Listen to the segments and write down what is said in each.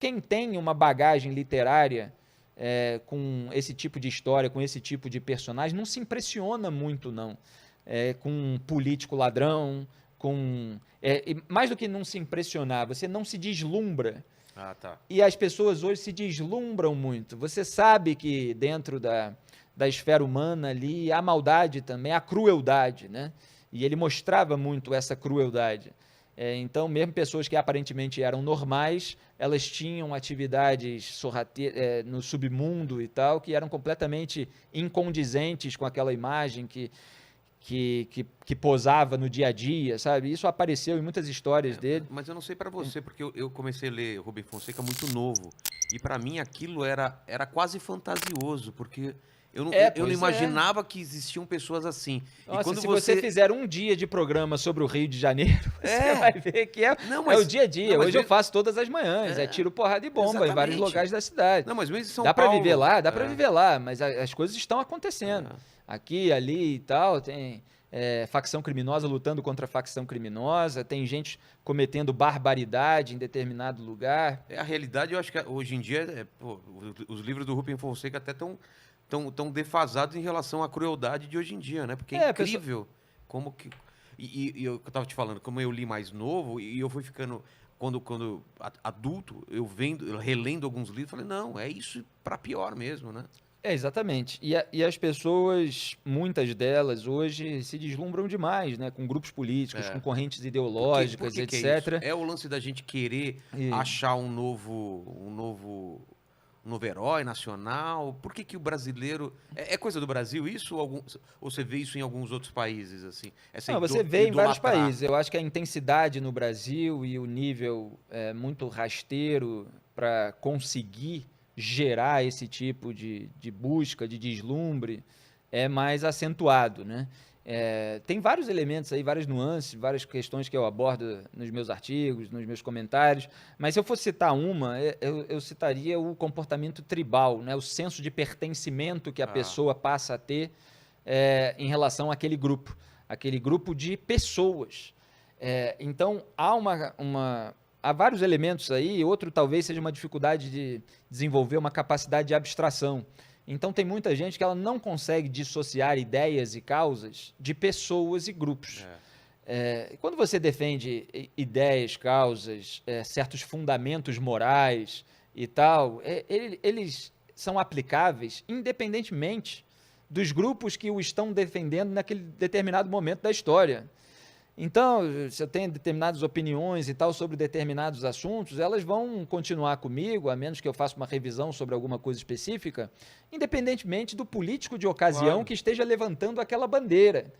quem tem uma bagagem literária com esse tipo de história, com esse tipo de personagem, não se impressiona muito, não. Com um político ladrão, mais do que não se impressionar, você não se deslumbra. Ah, tá. E as pessoas hoje se deslumbram muito. Você sabe que dentro da esfera humana ali há maldade também, há crueldade, né? E ele mostrava muito essa crueldade. Então, mesmo pessoas que aparentemente eram normais, elas tinham atividades no submundo e tal, que eram completamente incondizentes com aquela imagem que posava no dia a dia, sabe? Isso apareceu em muitas histórias dele. Mas eu não sei pra você, porque eu comecei a ler Rubem Fonseca muito novo. E pra mim aquilo era quase fantasioso, porque eu não Pois é. imaginava que existiam pessoas assim. Nossa, e quando se você fizer um dia de programa sobre o Rio de Janeiro, você vai ver que Não, é o dia a dia. não, mas Hoje eu faço todas as manhãs, tiro porrada e bomba em vários exatamente. locais da cidade. Não, mas mesmo em São Dá pra Paulo. viver lá? Dá pra viver lá, mas as coisas estão acontecendo. Aqui, ali e tal, tem facção criminosa lutando contra facção criminosa, tem gente cometendo barbaridade em determinado lugar. A realidade, eu acho que hoje em dia, os livros do Rubem Fonseca até tão defasados em relação à crueldade de hoje em dia, né? Porque é incrível como que... E eu tava te falando, como eu li mais novo, e eu fui ficando... Quando adulto, eu relendo alguns livros, falei, não, é isso pra pior mesmo, né? Exatamente. E as pessoas, muitas delas, hoje se deslumbram demais, né? Com grupos políticos, com correntes ideológicas, por que etc. É o lance da gente querer achar um novo herói nacional? Por que o brasileiro... É coisa do Brasil isso? Ou você vê isso em alguns outros países, assim? Não, você vê em vários países. Eu acho que a intensidade no Brasil e o nível muito rasteiro para conseguir gerar esse tipo de busca, de deslumbre, é mais acentuado, né? Tem vários elementos aí, várias nuances, várias questões que eu abordo nos meus artigos, nos meus comentários, mas se eu fosse citar uma, eu citaria o comportamento tribal, né? O senso de pertencimento que a pessoa passa a ter em relação àquele grupo de pessoas. Então, há vários elementos aí, outro talvez seja uma dificuldade de desenvolver uma capacidade de abstração. Então, tem muita gente que ela não consegue dissociar ideias e causas de pessoas e grupos. Quando você defende ideias, causas, certos fundamentos morais e tal, eles são aplicáveis independentemente dos grupos que o estão defendendo naquele determinado momento da história. Então, se eu tenho determinadas opiniões e tal sobre determinados assuntos, elas vão continuar comigo, a menos que eu faça uma revisão sobre alguma coisa específica, independentemente do político de ocasião que esteja levantando aquela bandeira.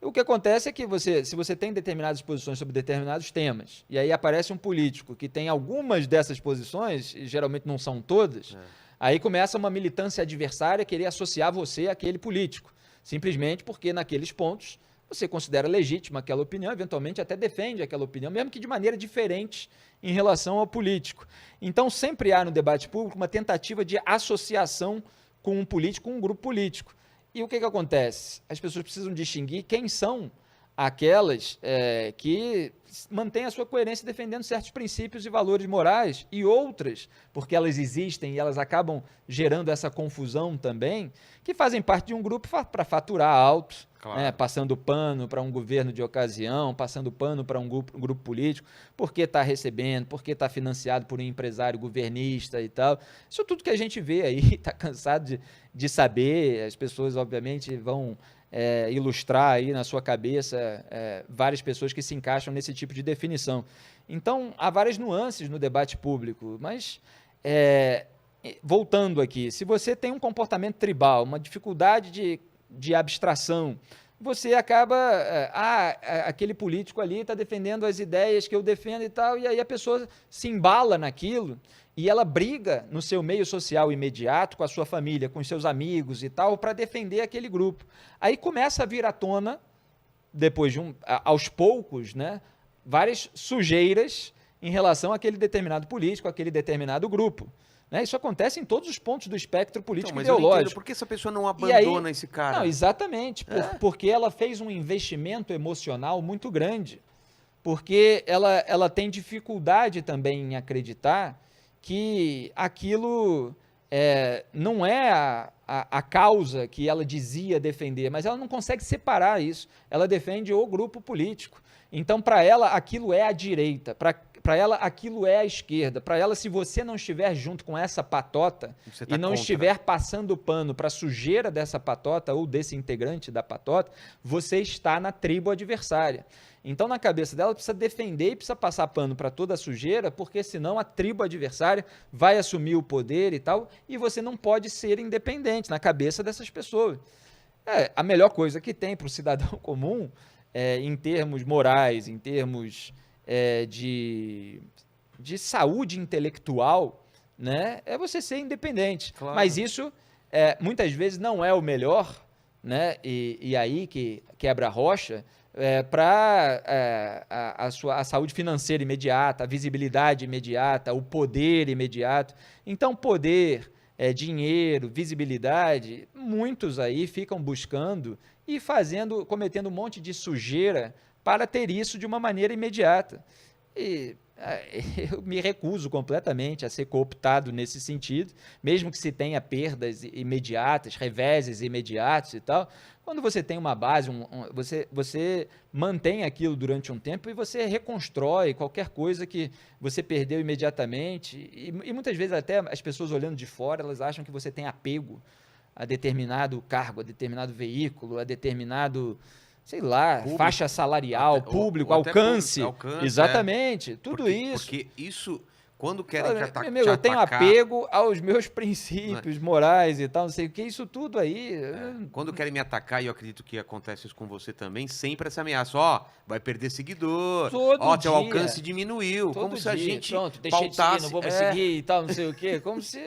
O que acontece é que se você tem determinadas posições sobre determinados temas, e aí aparece um político que tem algumas dessas posições, e geralmente não são todas, aí começa uma militância adversária querer associar você àquele político, simplesmente porque naqueles pontos você considera legítima aquela opinião, eventualmente até defende aquela opinião, mesmo que de maneira diferente em relação ao político. Então, sempre há no debate público uma tentativa de associação com um político, com um grupo político. E o que acontece? As pessoas precisam distinguir quem são aquelas que mantêm a sua coerência defendendo certos princípios e valores morais, e outras, porque elas existem e elas acabam gerando essa confusão também, que fazem parte de um grupo para faturar alto, passando pano para um governo de ocasião, passando pano para um grupo político, porque está recebendo, porque está financiado por um empresário governista e tal. Isso tudo que a gente vê aí, está cansado de saber, as pessoas obviamente vão ilustrar aí na sua cabeça várias pessoas que se encaixam nesse tipo de definição. Então, há várias nuances no debate público, mas voltando aqui, se você tem um comportamento tribal, uma dificuldade de abstração, você acaba, aquele político ali está defendendo as ideias que eu defendo e tal, e aí a pessoa se embala naquilo, e ela briga no seu meio social imediato, com a sua família, com os seus amigos e tal, para defender aquele grupo. Aí começa a vir à tona, depois aos poucos, né, várias sujeiras em relação àquele determinado político, àquele determinado grupo. Né? Isso acontece em todos os pontos do espectro político ideológico. Por que essa pessoa não abandona esse cara? Não, exatamente, porque ela fez um investimento emocional muito grande, porque ela tem dificuldade também em acreditar que aquilo não é a causa que ela dizia defender, mas ela não consegue separar isso. Ela defende o grupo político. Então, para ela, aquilo é a direita, para ela, aquilo é a esquerda. Para ela, se você não estiver junto com essa patota e não estiver passando pano para a sujeira dessa patota ou desse integrante da patota, você está na tribo adversária. Então, na cabeça dela, precisa defender e precisa passar pano para toda a sujeira, porque senão a tribo adversária vai assumir o poder e tal, e você não pode ser independente na cabeça dessas pessoas. A melhor coisa que tem para o cidadão comum, em termos morais, em termos de saúde intelectual, né, é você ser independente. Claro. Mas isso, muitas vezes, não é o melhor, né, e aí que quebra a rocha, para a saúde financeira imediata, a visibilidade imediata, o poder imediato. Então, poder, dinheiro, visibilidade, muitos aí ficam buscando e cometendo um monte de sujeira para ter isso de uma maneira imediata. E eu me recuso completamente a ser cooptado nesse sentido, mesmo que se tenha perdas imediatas, reveses imediatos e tal. Quando você tem uma base, você mantém aquilo durante um tempo e você reconstrói qualquer coisa que você perdeu imediatamente. E muitas vezes até as pessoas olhando de fora, elas acham que você tem apego a determinado cargo, a determinado veículo, a determinado, sei lá, público, faixa salarial, público, alcance. Exatamente, tudo isso. Porque isso, quando querem te atacar... Eu tenho apego aos meus princípios morais e tal, não sei o que, isso tudo aí... Quando querem me atacar, e eu acredito que acontece isso com você também, sempre essa ameaça, vai perder seguidor, teu alcance diminuiu, como se a gente pautasse... não vou me seguir e tal, não sei o quê, como se...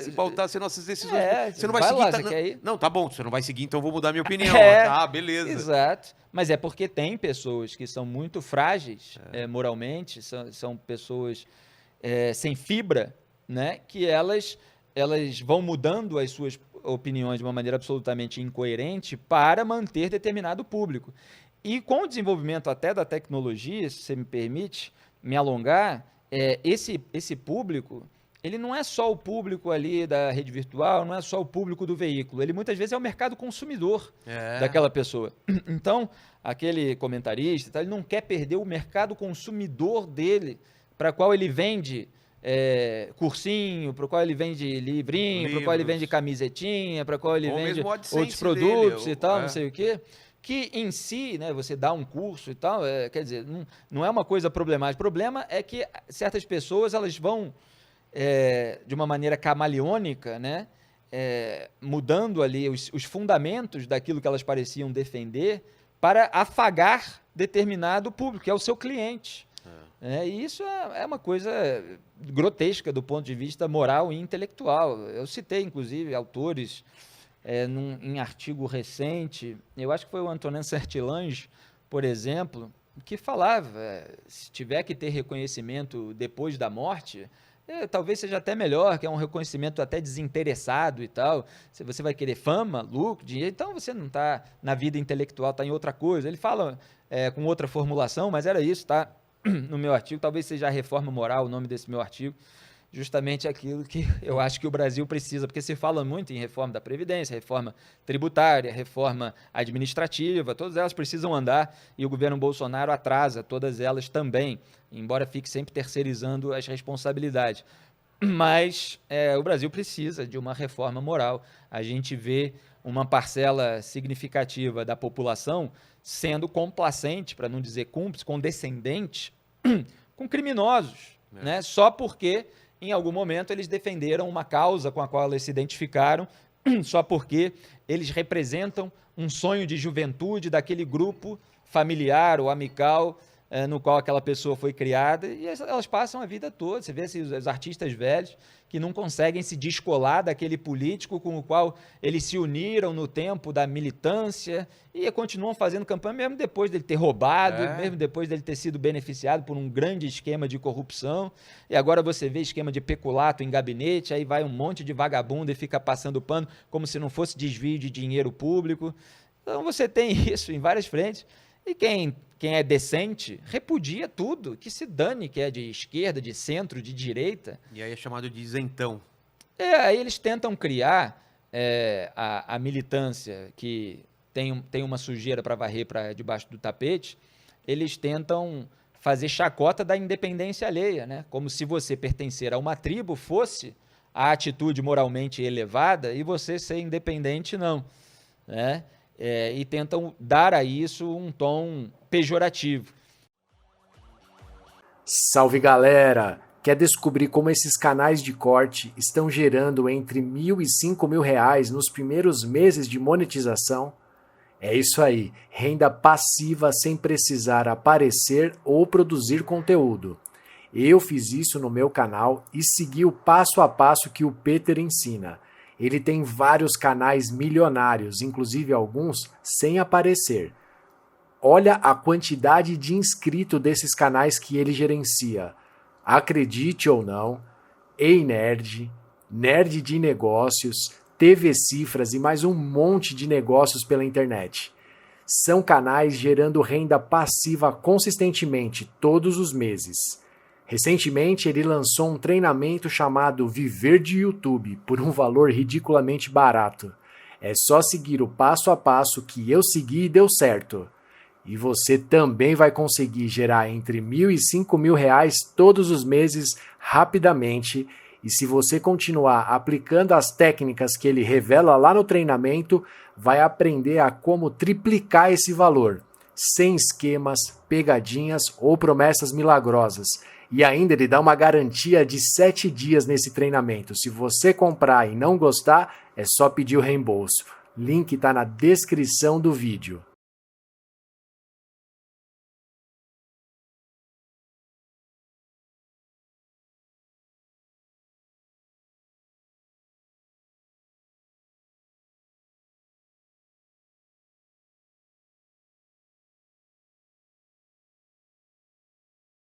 Se pautasse nossas decisões, você não vai seguir... Lá, não, tá bom, você não vai seguir, então eu vou mudar minha opinião. Tá, beleza. Exato. Mas é porque tem pessoas que são muito frágeis moralmente, são pessoas... sem fibra, né, que elas vão mudando as suas opiniões de uma maneira absolutamente incoerente para manter determinado público. E com o desenvolvimento até da tecnologia, se você me permite me alongar, esse público, ele não é só o público ali da rede virtual, não é só o público do veículo, ele muitas vezes é o mercado consumidor daquela pessoa. Então, aquele comentarista, ele não quer perder o mercado consumidor dele, para qual ele vende cursinho, para o qual ele vende livrinho, para o qual ele vende camisetinha, para o qual ele vende outros produtos e tal, não sei o quê, que em si, né, você dá um curso e tal, quer dizer, não é uma coisa problemática. O problema é que certas pessoas elas vão, de uma maneira camaleônica, né, mudando ali os fundamentos daquilo que elas pareciam defender para afagar determinado público, que é o seu cliente. E isso é uma coisa grotesca do ponto de vista moral e intelectual. Eu citei, inclusive, autores em artigo recente, eu acho que foi o Antonin Sertilange, por exemplo, que falava, se tiver que ter reconhecimento depois da morte, talvez seja até melhor, que é um reconhecimento até desinteressado e tal. Se você vai querer fama, lucro, dinheiro, então você não está na vida intelectual, está em outra coisa. Ele fala com outra formulação, mas era isso, tá? No meu artigo, talvez seja a reforma moral o nome desse meu artigo, justamente aquilo que eu acho que o Brasil precisa, porque se fala muito em reforma da Previdência, reforma tributária, reforma administrativa, todas elas precisam andar e o governo Bolsonaro atrasa todas elas também, embora fique sempre terceirizando as responsabilidades. Mas o Brasil precisa de uma reforma moral. A gente vê uma parcela significativa da população sendo complacente, para não dizer cúmplice, condescendente, com criminosos, né? Só porque, em algum momento, eles defenderam uma causa com a qual eles se identificaram, só porque eles representam um sonho de juventude daquele grupo familiar ou amical no qual aquela pessoa foi criada, e elas passam a vida toda. Você vê os artistas velhos que não conseguem se descolar daquele político com o qual eles se uniram no tempo da militância e continuam fazendo campanha mesmo depois dele ter roubado, mesmo depois dele ter sido beneficiado por um grande esquema de corrupção. E agora você vê esquema de peculato em gabinete, aí vai um monte de vagabundo e fica passando pano como se não fosse desvio de dinheiro público. Então você tem isso em várias frentes. E quem é decente repudia tudo, que se dane, que é de esquerda, de centro, de direita. E aí é chamado de isentão. Aí eles tentam criar a militância que tem uma sujeira para varrer para debaixo do tapete, eles tentam fazer chacota da independência alheia, né? Como se você pertencer a uma tribo fosse a atitude moralmente elevada e você ser independente não, né? E tentam dar a isso um tom pejorativo. Salve, galera! Quer descobrir como esses canais de corte estão gerando entre R$1.000 e R$5.000 nos primeiros meses de monetização? É isso aí, renda passiva sem precisar aparecer ou produzir conteúdo. Eu fiz isso no meu canal e segui o passo a passo que o Peter ensina. Ele tem vários canais milionários, inclusive alguns sem aparecer. Olha a quantidade de inscritos desses canais que ele gerencia. Acredite ou não, Ei Nerd, Nerd de Negócios, TV Cifras e mais um monte de negócios pela internet. São canais gerando renda passiva consistentemente todos os meses. Recentemente ele lançou um treinamento chamado Viver de YouTube por um valor ridiculamente barato. É só seguir o passo a passo que eu segui e deu certo. E você também vai conseguir gerar entre R$1.000 e R$5.000 todos os meses rapidamente. E se você continuar aplicando as técnicas que ele revela lá no treinamento, vai aprender a como triplicar esse valor, sem esquemas, pegadinhas ou promessas milagrosas. E ainda ele dá uma garantia de 7 dias nesse treinamento. Se você comprar e não gostar, é só pedir o reembolso. Link está na descrição do vídeo.